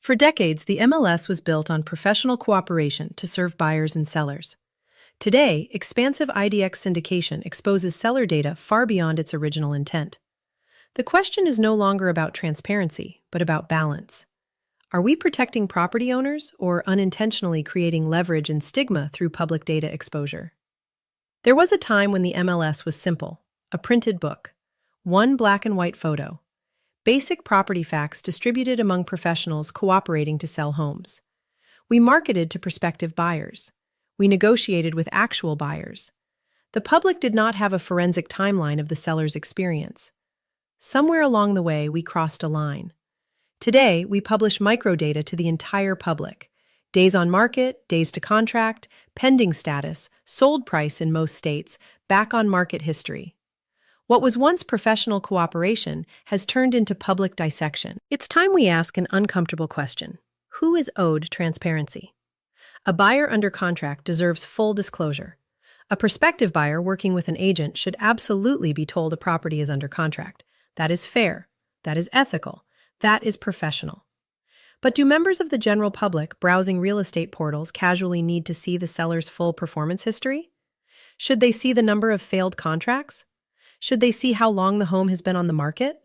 For decades, the MLS was built on professional cooperation to serve buyers and sellers. Today, expansive IDX syndication exposes seller data far beyond its original intent. The question is no longer about transparency, but about balance. Are we protecting property owners or unintentionally creating leverage and stigma through public data exposure? There was a time when the MLS was simple, a printed book, one black and white photo, basic property facts distributed among professionals cooperating to sell homes. We marketed to prospective buyers. We negotiated with actual buyers. The public did not have a forensic timeline of the seller's experience. Somewhere along the way, we crossed a line. Today, we publish microdata to the entire public. Days on market, days to contract, pending status, sold price in most states, back on market history. What was once professional cooperation has turned into public dissection. It's time we ask an uncomfortable question. Who is owed transparency? A buyer under contract deserves full disclosure. A prospective buyer working with an agent should absolutely be told a property is under contract. That is fair. That is ethical. That is professional. But do members of the general public browsing real estate portals casually need to see the seller's full performance history? Should they see the number of failed contracts? Should they see how long the home has been on the market?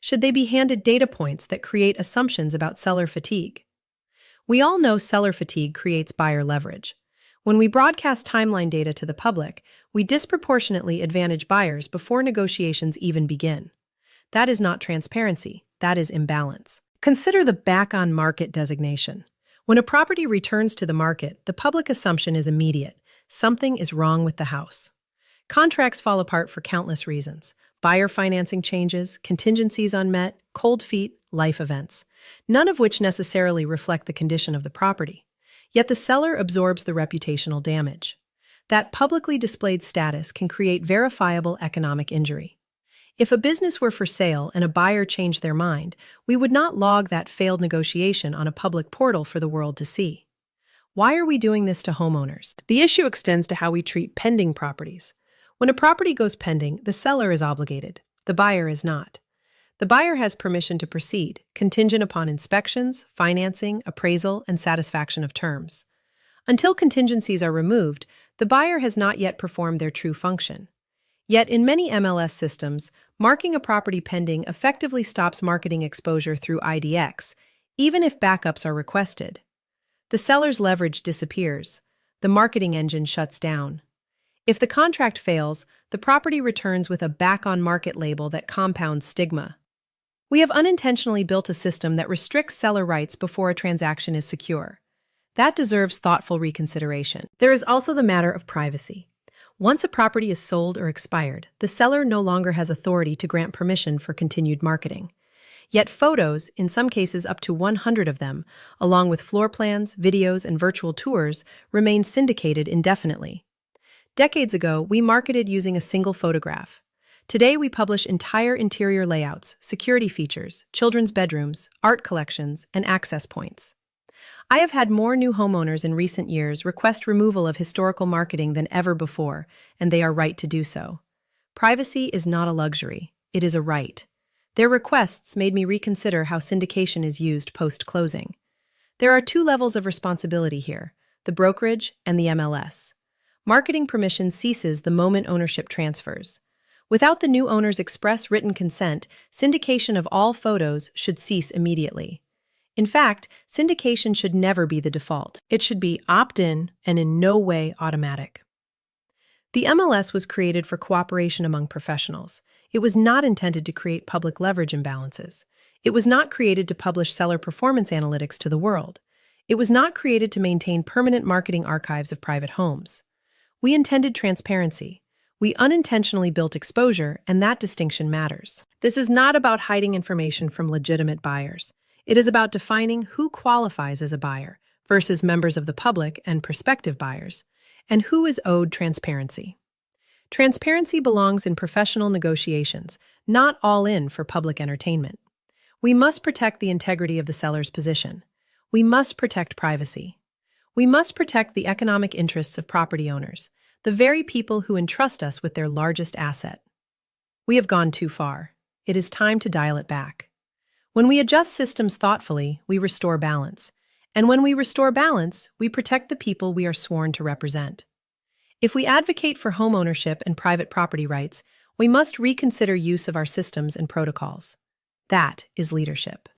Should they be handed data points that create assumptions about seller fatigue? We all know seller fatigue creates buyer leverage. When we broadcast timeline data to the public, we disproportionately advantage buyers before negotiations even begin. That is not transparency. That is imbalance. Consider the back-on-market designation. When a property returns to the market, the public assumption is immediate. Something is wrong with the house. Contracts fall apart for countless reasons. Buyer financing changes, contingencies unmet, cold feet, life events, none of which necessarily reflect the condition of the property. Yet the seller absorbs the reputational damage. That publicly displayed status can create verifiable economic injury. If a business were for sale and a buyer changed their mind, we would not log that failed negotiation on a public portal for the world to see. Why are we doing this to homeowners? The issue extends to how we treat pending properties. When a property goes pending, the seller is obligated. The buyer is not. The buyer has permission to proceed, contingent upon inspections, financing, appraisal, and satisfaction of terms. Until contingencies are removed, the buyer has not yet performed their true function. Yet in many MLS systems, marking a property pending effectively stops marketing exposure through IDX, even if backups are requested. The seller's leverage disappears. The marketing engine shuts down. If the contract fails, the property returns with a back-on-market label that compounds stigma. We have unintentionally built a system that restricts seller rights before a transaction is secure. That deserves thoughtful reconsideration. There is also the matter of privacy. Once a property is sold or expired, the seller no longer has authority to grant permission for continued marketing. Yet photos, in some cases up to 100 of them, along with floor plans, videos, and virtual tours, remain syndicated indefinitely. Decades ago, we marketed using a single photograph. Today, we publish entire interior layouts, security features, children's bedrooms, art collections, and access points. I have had more new homeowners in recent years request removal of historical marketing than ever before, and they are right to do so. Privacy is not a luxury, it is a right. Their requests made me reconsider how syndication is used post-closing. There are two levels of responsibility here, the brokerage and the MLS. Marketing permission ceases the moment ownership transfers. Without the new owner's express written consent, syndication of all photos should cease immediately. In fact, syndication should never be the default. It should be opt-in and in no way automatic. The MLS was created for cooperation among professionals. It was not intended to create public leverage imbalances. It was not created to publish seller performance analytics to the world. It was not created to maintain permanent marketing archives of private homes. We intended transparency. We unintentionally built exposure, and that distinction matters. This is not about hiding information from legitimate buyers. It is about defining who qualifies as a buyer versus members of the public and prospective buyers, and who is owed transparency. Transparency belongs in professional negotiations, not all in for public entertainment. We must protect the integrity of the seller's position. We must protect privacy. We must protect the economic interests of property owners, the very people who entrust us with their largest asset. We have gone too far. It is time to dial it back. When we adjust systems thoughtfully, we restore balance. And when we restore balance, we protect the people we are sworn to represent. If we advocate for homeownership and private property rights, we must reconsider use of our systems and protocols. That is leadership.